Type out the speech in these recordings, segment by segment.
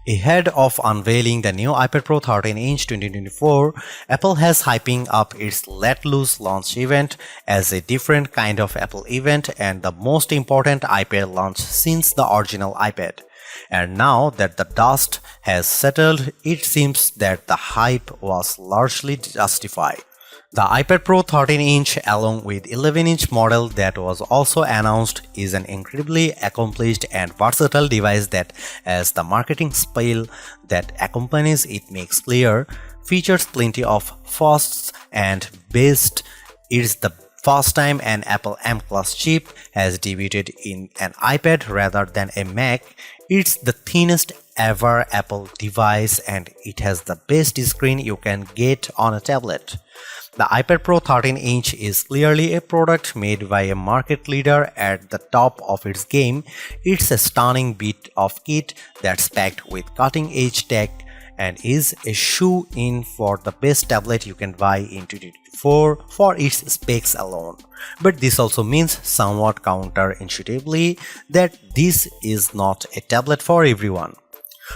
Ahead of unveiling the new iPad Pro 13-inch 2024, Apple has hyping up its Let Loose launch event as a different kind of Apple event and the most important iPad launch since the original iPad. And now that the dust has settled, it seems that the hype was largely justified. The iPad Pro 13-inch along with 11-inch model that was also announced is an incredibly accomplished and versatile device that, as the marketing spiel that accompanies it makes clear, features plenty of firsts and best. It's the first time an Apple M-Class chip has debuted in an iPad rather than a Mac. It's the thinnest ever Apple device and it has the best screen you can get on a tablet. The iPad Pro 13-inch is clearly a product made by a market leader at the top of its game. It's a stunning bit of kit that's packed with cutting-edge tech and is a shoe-in for the best tablet you can buy in 2024 for its specs alone. But this also means somewhat counterintuitively that this is not a tablet for everyone.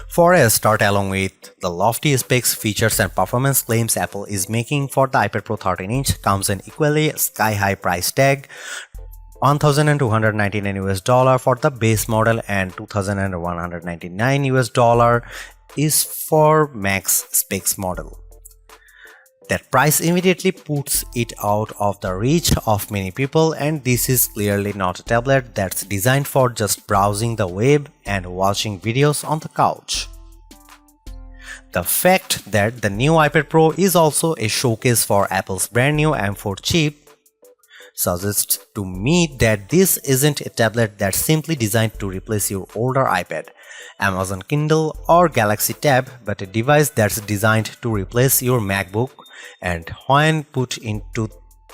For a start, along with the lofty specs, features and performance claims Apple is making for the iPad Pro 13-inch comes an equally sky-high price tag, $1,299 for the base model and $2,199 is for max specs model. That price immediately puts it out of the reach of many people, and this is clearly not a tablet that's designed for just browsing the web and watching videos on the couch. The fact that the new iPad Pro is also a showcase for Apple's brand new M4 chip suggests to me that this isn't a tablet that's simply designed to replace your older iPad, Amazon Kindle or Galaxy Tab, but a device that's designed to replace your MacBook. And when put into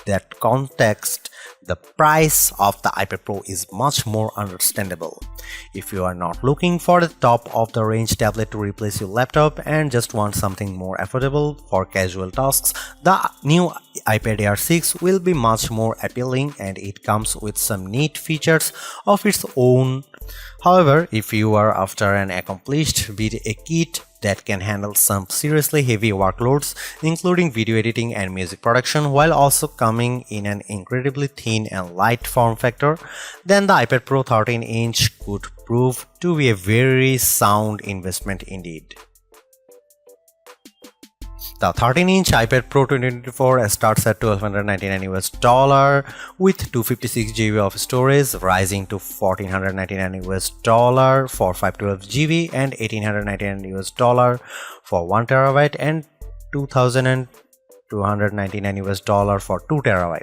that context, the price of the iPad Pro is much more understandable. If you are not looking for the top of the range tablet to replace your laptop and just want something more affordable for casual tasks, the new iPad Air 6 will be much more appealing and it comes with some neat features of its own. However, if you are after an accomplished with a kit that can handle some seriously heavy workloads, including video editing and music production, while also coming in an incredibly thin and light form factor, then the iPad Pro 13-inch could prove to be a very sound investment indeed. The 13-inch iPad Pro 2024 starts at $1,299 with 256GB of storage, rising to $1,499 for 512GB and $1,899 for 1TB and $2,299 for 2TB.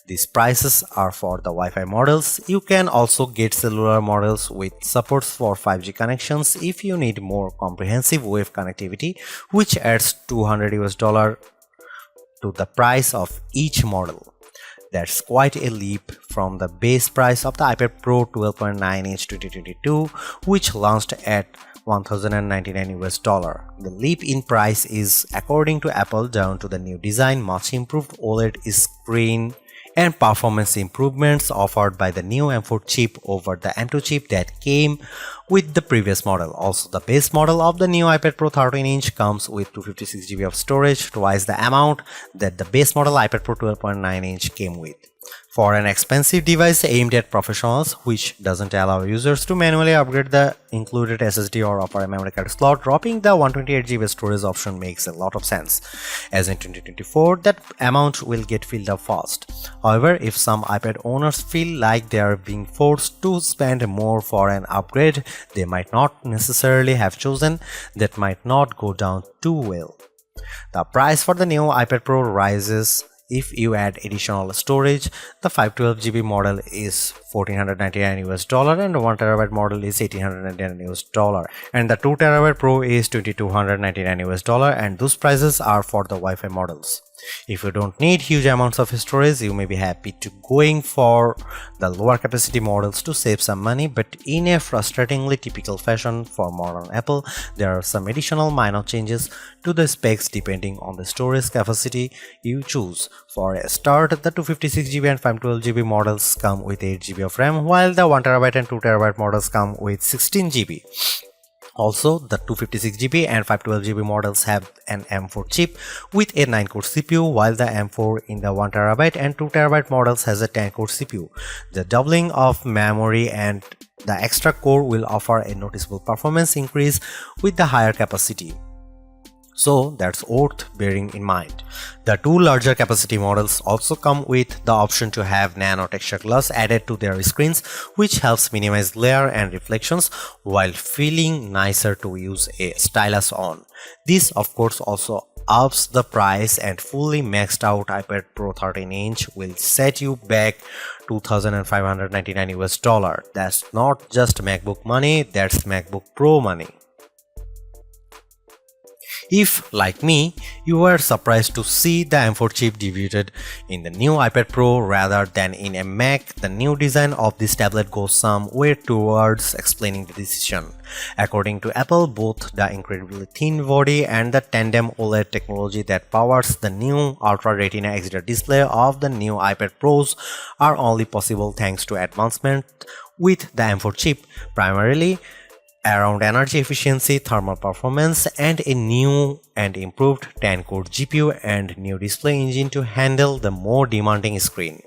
These prices are for the Wi-Fi models. You can also get cellular models with supports for 5G connections if you need more comprehensive wave connectivity, which adds $200 to the price of each model. That's quite a leap from the base price of the iPad Pro 12.9-inch 2022, which launched at $1,099. The leap in price is, according to Apple, down to the new design, much improved OLED screen, and performance improvements offered by the new M4 chip over the M2 chip that came with the previous model. Also, the base model of the new iPad Pro 13-inch comes with 256GB of storage, twice the amount that the base model iPad Pro 12.9-inch came with. For an expensive device aimed at professionals, which doesn't allow users to manually upgrade the included SSD or offer a memory card slot, dropping the 128GB storage option makes a lot of sense, as in 2024 that amount will get filled up fast. However, if some iPad owners feel like they are being forced to spend more for an upgrade they might not necessarily have chosen, that might not go down too well. The price for the new iPad Pro rises if you add additional storage. The 512GB model is $1,499 and the 1TB model is $1,899 and the 2TB Pro is $2,299, and those prices are for the Wi-Fi models. If you don't need huge amounts of storage, you may be happy to going for the lower capacity models to save some money, but in a frustratingly typical fashion for modern Apple, there are some additional minor changes to the specs depending on the storage capacity you choose. For a start, the 256GB and 512GB models come with 8GB of RAM, while the 1TB and 2TB models come with 16GB. Also, the 256GB and 512GB models have an M4 chip with a 9-core CPU, while the M4 in the 1TB and 2TB models has a 10-core CPU. The doubling of memory and the extra core will offer a noticeable performance increase with the higher capacity. So that's worth bearing in mind. The two larger capacity models also come with the option to have nano texture glass added to their screens, which helps minimize glare and reflections while feeling nicer to use a stylus on. This of course also ups the price, and fully maxed out iPad Pro 13-inch will set you back $2,599 US. That's not just MacBook money, that's MacBook Pro money. If, like me, you were surprised to see the M4 chip debuted in the new iPad Pro rather than in a Mac, the new design of this tablet goes some way towards explaining the decision. According to Apple, both the incredibly thin body and the tandem OLED technology that powers the new Ultra Retina XDR display of the new iPad Pros are only possible thanks to advancement with the M4 chip, primarily around energy efficiency, thermal performance, and a new and improved 10-core GPU and new display engine to handle the more demanding screen.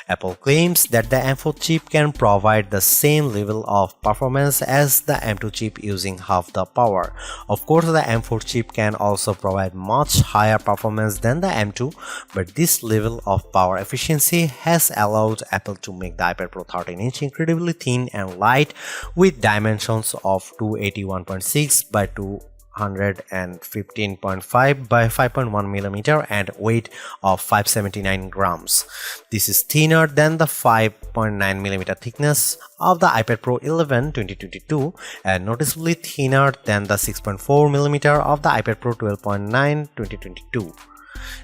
Apple claims that the M4 chip can provide the same level of performance as the M2 chip using half the power. Of course, the M4 chip can also provide much higher performance than the M2, but this level of power efficiency has allowed Apple to make the iPad Pro 13-inch incredibly thin and light with dimensions of 281.6 by 215.5 by 5.1 mm and weight of 579 grams. This is thinner than the 5.9 mm thickness of the iPad Pro 11 2022 and noticeably thinner than the 6.4 mm of the iPad Pro 12.9 2022.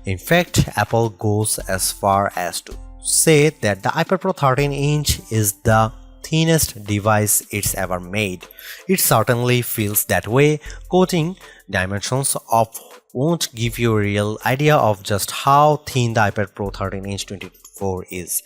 In fact, Apple goes as far as to say that the iPad Pro 13-inch is the thinnest device it's ever made. It certainly feels that way. Quoting dimensions of won't give you a real idea of just how thin the iPad Pro 13-inch 2024 is.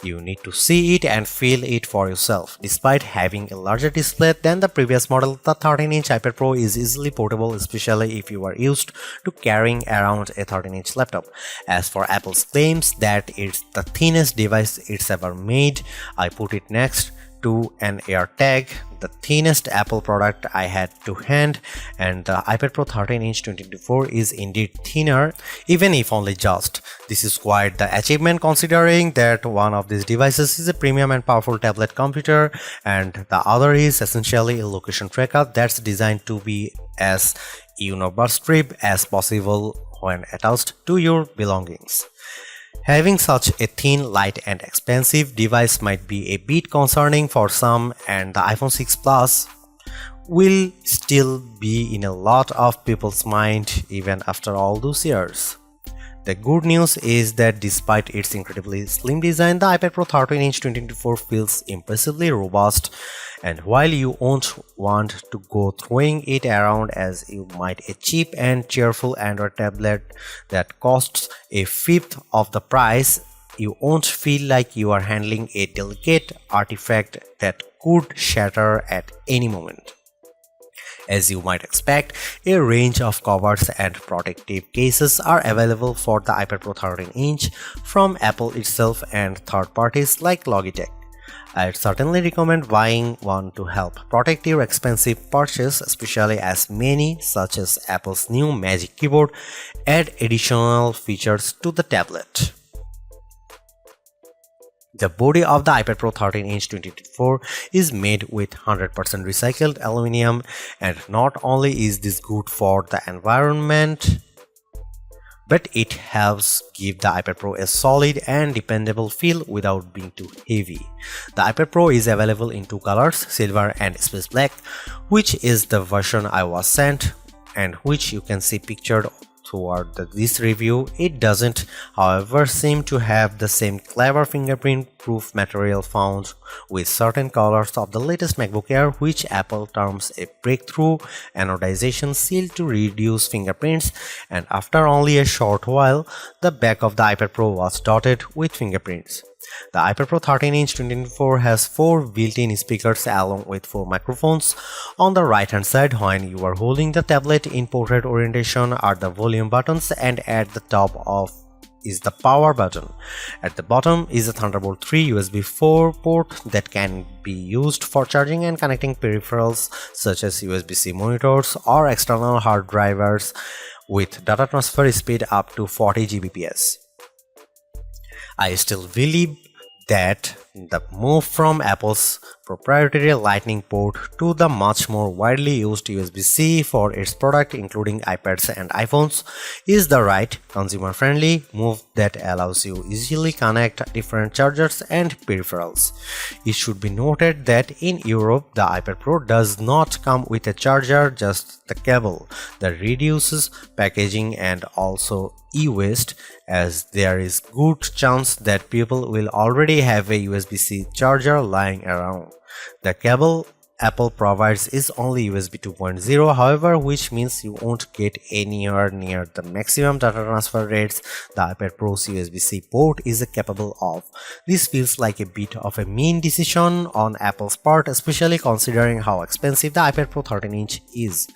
You need to see it and feel it for yourself. Despite having a larger display than the previous model, the 13-inch iPad Pro is easily portable, especially if you are used to carrying around a 13-inch laptop. As for Apple's claims that it's the thinnest device it's ever made, I put it next to an AirTag, the thinnest Apple product I had to hand, and the iPad Pro 13-inch 2024 is indeed thinner, even if only just. This is quite the achievement considering that one of these devices is a premium and powerful tablet computer and the other is essentially a location tracker that's designed to be as universal as possible when attached to your belongings. Having such a thin, light and expensive device might be a bit concerning for some, and the iPhone 6 Plus will still be in a lot of people's mind even after all those years. The good news is that despite its incredibly slim design, the iPad Pro 13-inch 2024 feels impressively robust, and while you won't want to go throwing it around as you might a cheap and cheerful Android tablet that costs a fifth of the price, you won't feel like you are handling a delicate artifact that could shatter at any moment. As you might expect, a range of covers and protective cases are available for the iPad Pro 13-inch from Apple itself and third parties like Logitech. I'd certainly recommend buying one to help protect your expensive purchase, especially as many, such as Apple's new Magic Keyboard, add additional features to the tablet. The body of the iPad Pro 13-inch 2024 is made with 100% recycled aluminum, and not only is this good for the environment, but it helps give the iPad Pro a solid and dependable feel without being too heavy. The iPad Pro is available in two colors, silver and space black, which is the version I was sent and which you can see pictured throughout this review. It doesn't, however, seem to have the same clever fingerprint-proof material found with certain colors of the latest MacBook Air, which Apple terms a breakthrough anodization seal to reduce fingerprints, and after only a short while, the back of the iPad Pro was dotted with fingerprints. The iPad Pro 13-inch 2024 has 4 built-in speakers along with 4 microphones. On the right-hand side, when you are holding the tablet in portrait orientation, are the volume buttons, and at the top of is the power button. At the bottom is a Thunderbolt 3 USB 4 port that can be used for charging and connecting peripherals such as USB-C monitors or external hard drivers with data transfer speed up to 40 Gbps. I still believe that the move from Apple's proprietary Lightning port to the much more widely used USB-C for its product including iPads and iPhones is the right consumer-friendly move that allows you easily connect different chargers and peripherals. It should be noted that in Europe the iPad Pro does not come with a charger, just the cable. That reduces packaging and also e-waste, as there is good chance that people will already have a USB-C charger lying around. The cable Apple provides is only USB 2.0, however, which means you won't get anywhere near the maximum data transfer rates the iPad Pro's USB-C port is capable of. This feels like a bit of a mean decision on Apple's part, especially considering how expensive the iPad Pro 13-inch is.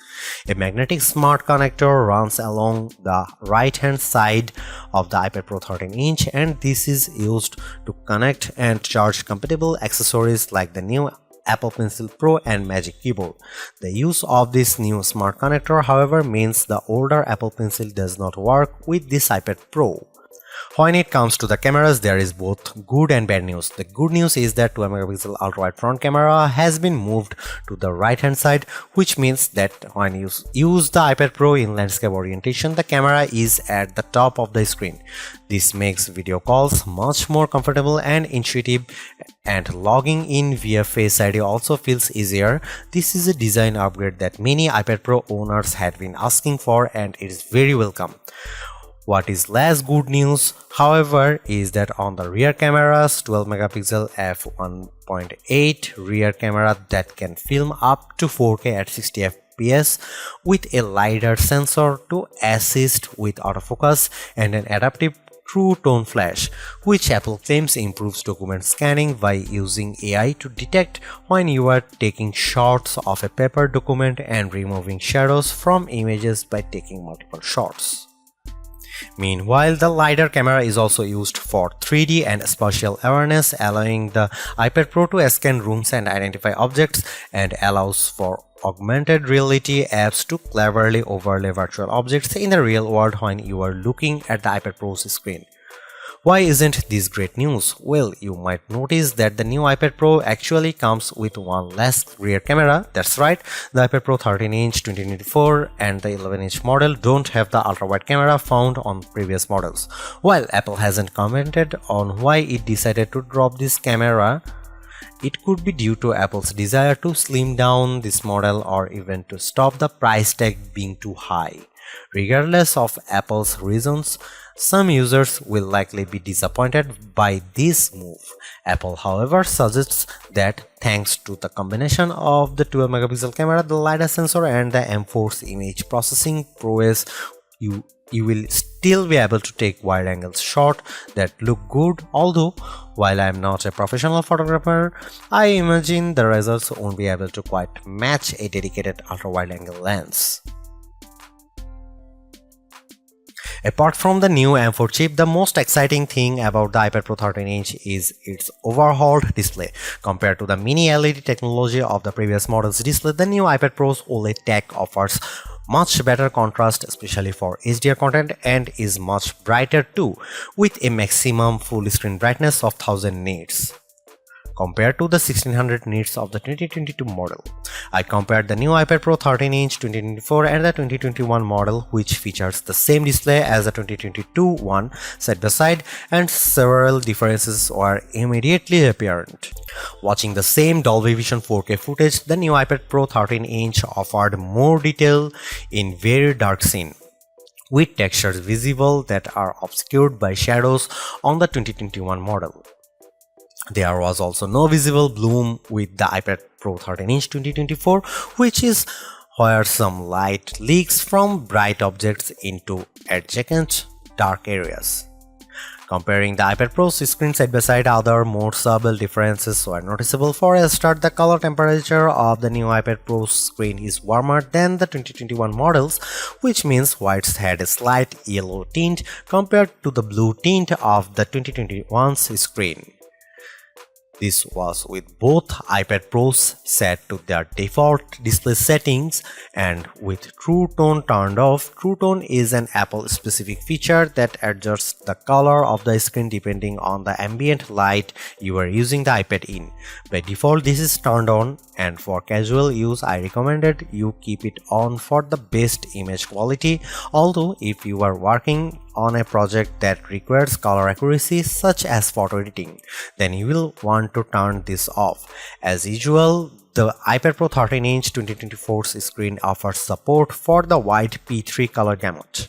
A magnetic smart connector runs along the right-hand side of the iPad Pro 13-inch, and this is used to connect and charge compatible accessories like the new Apple Pencil Pro and Magic Keyboard. The use of this new smart connector, however, means the older Apple Pencil does not work with this iPad Pro. When it comes to the cameras, there is both good and bad news. The good news is that 12-megapixel ultra-wide front camera has been moved to the right-hand side, which means that when you use the iPad Pro in landscape orientation, the camera is at the top of the screen. This makes video calls much more comfortable and intuitive, and logging in via Face ID also feels easier. This is a design upgrade that many iPad Pro owners had been asking for, and it is very welcome. What is less good news, however, is that on the rear cameras, 12-megapixel f1.8 rear camera that can film up to 4K at 60 fps with a LiDAR sensor to assist with autofocus and an adaptive True Tone Flash, which Apple claims improves document scanning by using AI to detect when you are taking shots of a paper document and removing shadows from images by taking multiple shots. Meanwhile, the LiDAR camera is also used for 3D and spatial awareness, allowing the iPad Pro to scan rooms and identify objects, and allows for augmented reality apps to cleverly overlay virtual objects in the real world when you are looking at the iPad Pro's screen. Why isn't this great news? Well, you might notice that the new iPad Pro actually comes with one less rear camera. That's right, the iPad Pro 13-inch 2024 and the 11-inch model don't have the ultra-wide camera found on previous models. While Apple hasn't commented on why it decided to drop this camera, it could be due to Apple's desire to slim down this model or even to stop the price tag being too high. Regardless of Apple's reasons, some users will likely be disappointed by this move. Apple, however, suggests that thanks to the combination of the 12-megapixel camera, the LiDAR sensor, and the M4's image processing prowess, you will still be able to take wide-angle shots that look good. Although, while I am not a professional photographer, I imagine the results won't be able to quite match a dedicated ultra-wide-angle lens. Apart from the new M4 chip, the most exciting thing about the iPad Pro 13-inch is its overhauled display. Compared to the mini LED technology of the previous model's display, the new iPad Pro's OLED tech offers much better contrast, especially for HDR content, and is much brighter too, with a maximum full screen brightness of 1000 nits. Compared to the 1600 nits of the 2022 model. I compared the new iPad Pro 13-inch 2024 and the 2021 model, which features the same display as the 2022 one side by side, and several differences were immediately apparent. Watching the same Dolby Vision 4K footage, the new iPad Pro 13-inch offered more detail in very dark scene, with textures visible that are obscured by shadows on the 2021 model. There was also no visible bloom with the iPad Pro 13-inch 2024, which is where some light leaks from bright objects into adjacent dark areas. Comparing the iPad Pro's screen side by side, other more subtle differences were noticeable. For a start, the color temperature of the new iPad Pro's screen is warmer than the 2021 models, which means whites had a slight yellow tint compared to the blue tint of the 2021's screen. This was with both iPad Pros set to their default display settings and with True Tone turned off. True Tone is an Apple-specific feature that adjusts the color of the screen depending on the ambient light you are using the iPad in. By default, this is turned on, and for casual use, I recommended you keep it on for the best image quality. Although, if you are working on a project that requires color accuracy such as photo editing, then you will want to turn this off. As usual, the iPad Pro 13-inch 2024's screen offers support for the wide P3 color gamut.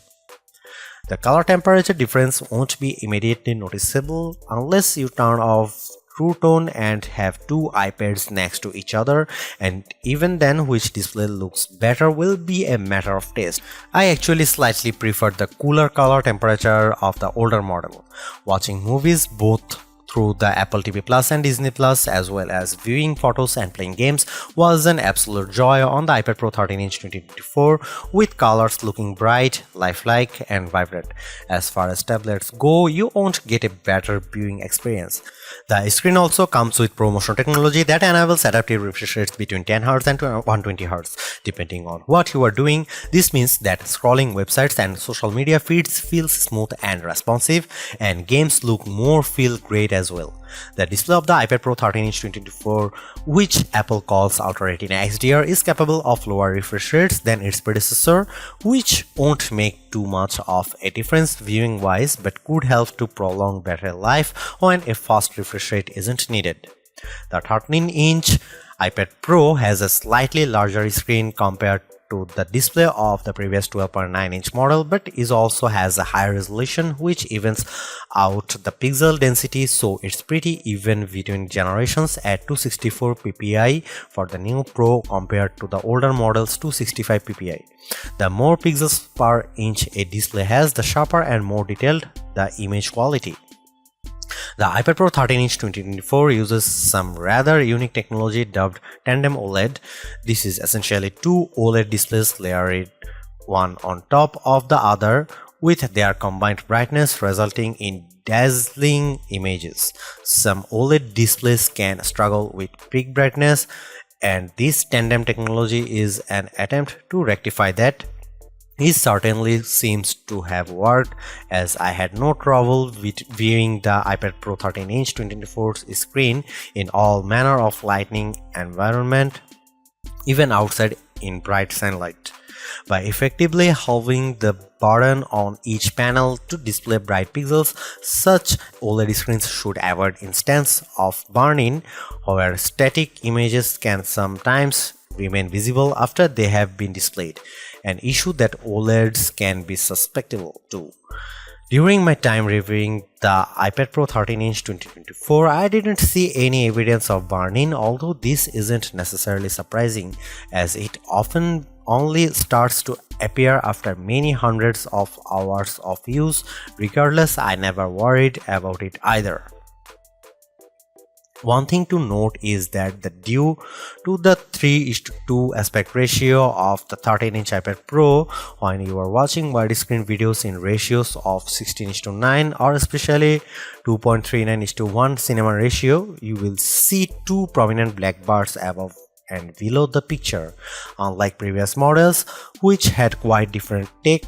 The color temperature difference won't be immediately noticeable unless you turn off True Tone and have two iPads next to each other, and even then which display looks better will be a matter of taste. I actually slightly prefer the cooler color temperature of the older model. Watching movies both through the Apple TV Plus and Disney Plus, as well as viewing photos and playing games, was an absolute joy on the iPad Pro 13-inch 2024, with colors looking bright, lifelike, and vibrant. As far as tablets go, you won't get a better viewing experience. The screen also comes with ProMotion technology that enables adaptive refresh rates between 10Hz and 120Hz, depending on what you are doing. This means that scrolling websites and social media feeds feels smooth and responsive, and games feel great as well. The display of the iPad Pro 13-inch 2024, which Apple calls Ultra Retina XDR, is capable of lower refresh rates than its predecessor, which won't make too much of a difference viewing wise but could help to prolong battery life when a fast refresh rate isn't needed. The 13-inch iPad Pro has a slightly larger screen compared to the display of the previous 12.9-inch model, but it also has a higher resolution which evens out the pixel density, so it's pretty even between generations at 264 ppi for the new Pro compared to the older model's 265 ppi. The more pixels per inch a display has, the sharper and more detailed the image quality. The iPad Pro 13-inch 2024 uses some rather unique technology dubbed tandem OLED. This is essentially two OLED displays layered one on top of the other with their combined brightness resulting in dazzling images. Some OLED displays can struggle with peak brightness, and this tandem technology is an attempt to rectify that. It certainly seems to have worked, as I had no trouble with viewing the iPad Pro 13-inch 2024's screen in all manner of lighting environment, even outside in bright sunlight. By effectively halving the burden on each panel to display bright pixels, such OLED screens should avoid instances of burn-in, where static images can sometimes remain visible after they have been displayed, an issue that OLEDs can be susceptible to. During my time reviewing the iPad Pro 13-inch 2024, I didn't see any evidence of burn-in, although this isn't necessarily surprising, as it often only starts to appear after many hundreds of hours of use. Regardless, I never worried about it either. One thing to note is that due to the 3:2 aspect ratio of the 13-inch iPad Pro, when you are watching widescreen videos in ratios of 16:9 or especially 2.39:1 cinema ratio, you will see two prominent black bars above and below the picture, unlike previous models which had quite different tech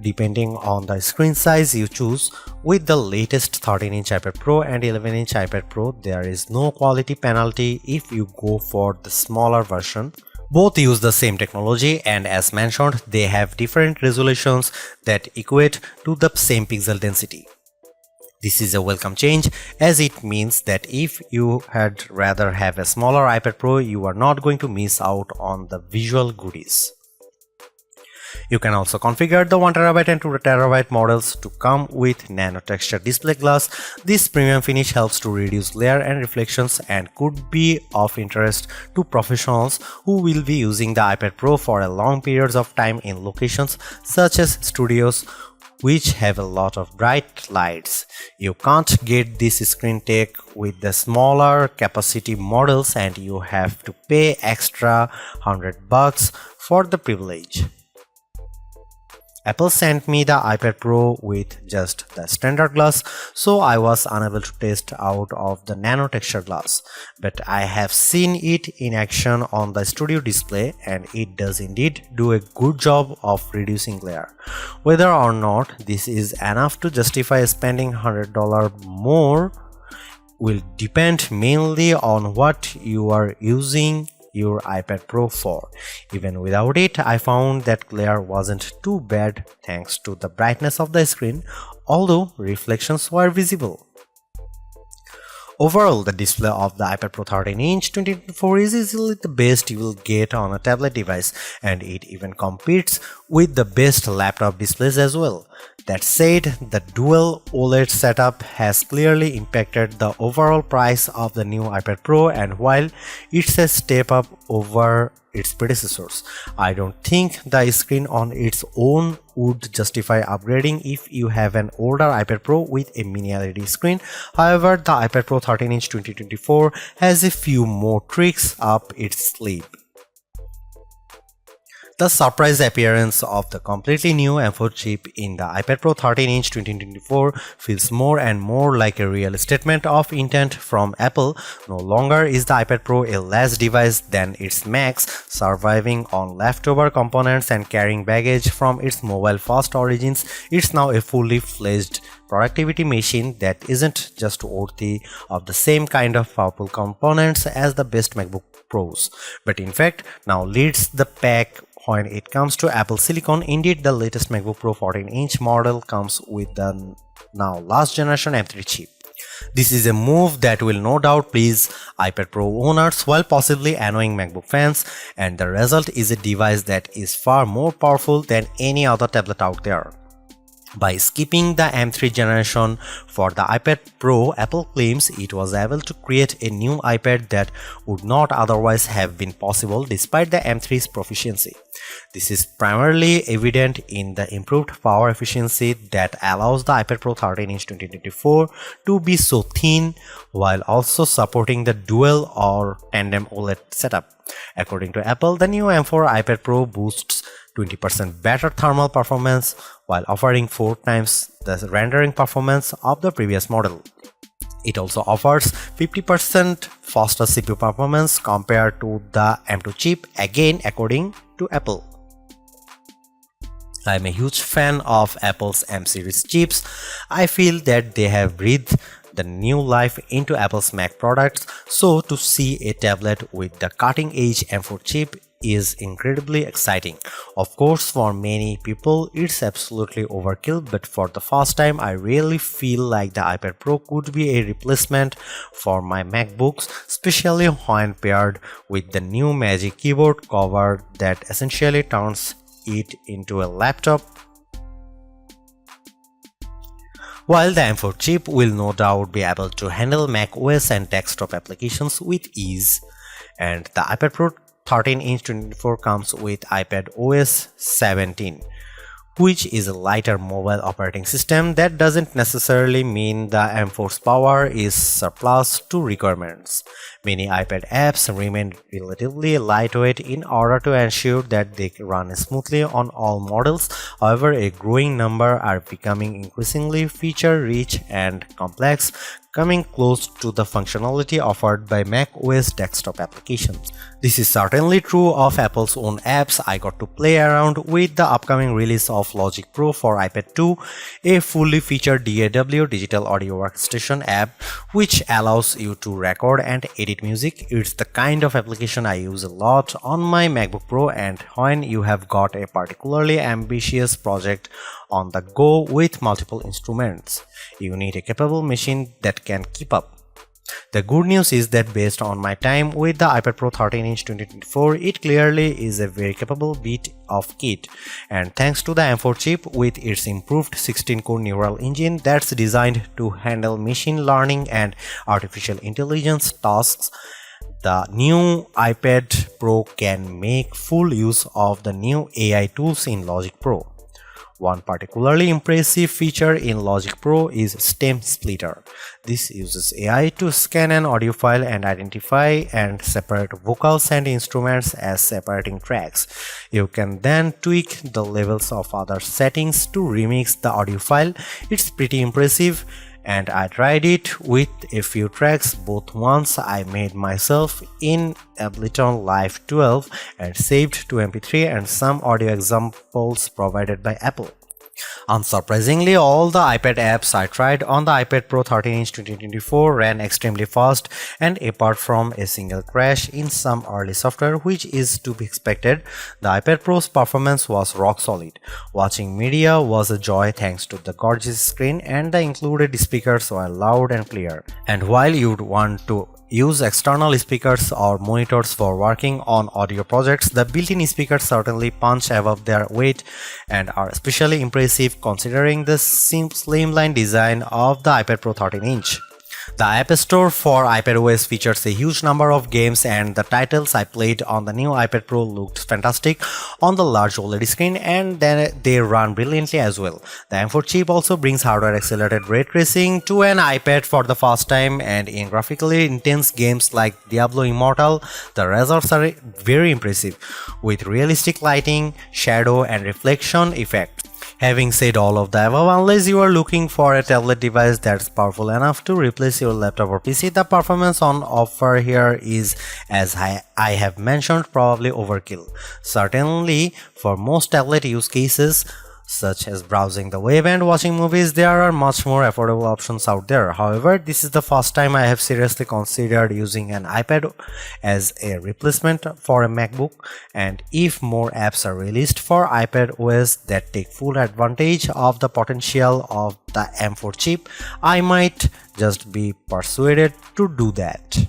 depending on the screen size you choose. With the latest 13-inch iPad Pro and 11-inch iPad Pro, there is no quality penalty if you go for the smaller version. Both use the same technology, and as mentioned, they have different resolutions that equate to the same pixel density. This is a welcome change, as it means that if you had rather have a smaller iPad Pro, you are not going to miss out on the visual goodies. You can also configure the 1TB and 2TB models to come with nano texture display glass. This premium finish helps to reduce glare and reflections and could be of interest to professionals who will be using the iPad Pro for a long periods of time in locations such as studios which have a lot of bright lights. You can't get this screen tech with the smaller capacity models, and you have to pay extra $100 for the privilege. Apple sent me the iPad Pro with just the standard glass, so I was unable to test out of the nano texture glass. But I have seen it in action on the studio display, and it does indeed do a good job of reducing glare. Whether or not this is enough to justify spending $100 more will depend mainly on what you are using your iPad Pro for. Even without it, I found that glare wasn't too bad thanks to the brightness of the screen, although reflections were visible. Overall, the display of the iPad Pro 13-inch 2024 is easily the best you will get on a tablet device, and it even competes with the best laptop displays as well. That said, the dual OLED setup has clearly impacted the overall price of the new iPad Pro, and while it's a step up over its predecessors, I don't think the screen on its own would justify upgrading if you have an older iPad Pro with a mini LED screen. However, the iPad Pro 13-inch 2024 has a few more tricks up its sleeve. The surprise appearance of the completely new M4 chip in the iPad Pro 13-inch 2024 feels more and more like a real statement of intent from Apple. No longer is the iPad Pro a less device than its max, surviving on leftover components and carrying baggage from its mobile-first origins. It's now a fully fledged productivity machine that isn't just worthy of the same kind of powerful components as the best MacBook Pros, but in fact now leads the pack when it comes to Apple Silicon. Indeed, the latest MacBook Pro 14-inch model comes with the now last generation M3 chip. This is a move that will no doubt please iPad Pro owners while possibly annoying MacBook fans, and the result is a device that is far more powerful than any other tablet out there. By skipping the M3 generation for the iPad Pro, Apple claims it was able to create a new iPad that would not otherwise have been possible despite the M3's proficiency. This is primarily evident in the improved power efficiency that allows the iPad Pro 13-inch 2024 to be so thin while also supporting the dual or tandem OLED setup. According to Apple, the new M4 iPad Pro boosts 20% better thermal performance while offering 4 times the rendering performance of the previous model. It also offers 50% faster CPU performance compared to the M2 chip, again according to Apple. I am a huge fan of Apple's M series chips. I feel that they have breathed the new life into Apple's Mac products, so to see a tablet with the cutting-edge M4 chip is incredibly exciting. Of course, for many people it's absolutely overkill, but for the first time I really feel like the iPad Pro could be a replacement for my MacBooks, especially when paired with the new Magic Keyboard cover that essentially turns it into a laptop. While the M4 chip will no doubt be able to handle Mac OS and desktop applications with ease, and the iPad Pro 13-inch 2024 comes with iPad OS 17, which is a lighter mobile operating system. That doesn't necessarily mean the M4's power is surplus to requirements. Many iPad apps remain relatively lightweight in order to ensure that they run smoothly on all models. However, a growing number are becoming increasingly feature-rich and complex, coming close to the functionality offered by Mac OS desktop applications. This is certainly true of Apple's own apps. I got to play around with the upcoming release of Logic Pro for iPad 2, a fully featured DAW digital audio workstation app which allows you to record and edit music. It's the kind of application I use a lot on my MacBook Pro, and when you have got a particularly ambitious project on the go with multiple instruments, you need a capable machine that can keep up. The good news is that based on my time with the iPad Pro 13-inch 2024, it clearly is a very capable bit of kit, and thanks to the M4 chip with its improved 16-core neural engine that's designed to handle machine learning and artificial intelligence tasks, the new iPad Pro can make full use of the new AI tools in Logic Pro. One particularly impressive feature in Logic Pro is Stem Splitter. This uses AI to scan an audio file and identify and separate vocals and instruments as separating tracks. You can then tweak the levels of other settings to remix the audio file. It's pretty impressive, and I tried it with a few tracks, both ones I made myself in Ableton Live 12 and saved to MP3, and some audio examples provided by Apple. Unsurprisingly, all the iPad apps I tried on the iPad Pro 13-inch 2024 ran extremely fast, and apart from a single crash in some early software, which is to be expected, the iPad Pro's performance was rock solid. Watching media was a joy thanks to the gorgeous screen, and the included speakers were loud and clear. And while you'd want to use external speakers or monitors for working on audio projects, the built-in speakers certainly punch above their weight and are especially impressive considering the slimline design of the iPad Pro 13-inch. The App Store for iPadOS features a huge number of games, and the titles I played on the new iPad Pro looked fantastic on the large OLED screen, and then they run brilliantly as well. The M4 chip also brings hardware accelerated ray tracing to an iPad for the first time, and in graphically intense games like Diablo Immortal, the results are very impressive with realistic lighting, shadow and reflection effects. Having said all of the above, unless you are looking for a tablet device that's powerful enough to replace your laptop or PC, the performance on offer here is, as I have mentioned, probably overkill. Certainly, for most tablet use cases, such as browsing the web and watching movies, there are much more affordable options out there. However, this is the first time I have seriously considered using an iPad as a replacement for a MacBook, and if more apps are released for iPad OS that take full advantage of the potential of the M4 chip, I might just be persuaded to do that.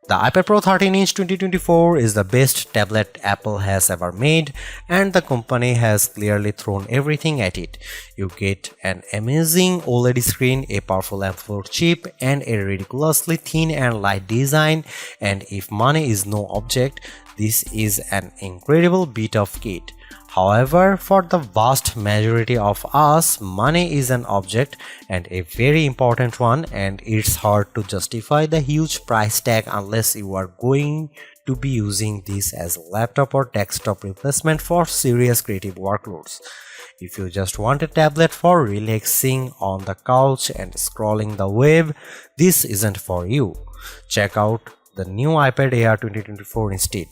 The iPad Pro 13-inch 2024 is the best tablet Apple has ever made, and the company has clearly thrown everything at it. You get an amazing OLED screen, a powerful M4 chip, and a ridiculously thin and light design, and if money is no object, this is an incredible bit of kit. However, for the vast majority of us, money is an object, and a very important one, and it's hard to justify the huge price tag unless you are going to be using this as a laptop or desktop replacement for serious creative workloads. If you just want a tablet for relaxing on the couch and scrolling the web, this isn't for you. Check out the new iPad Air 2024 instead.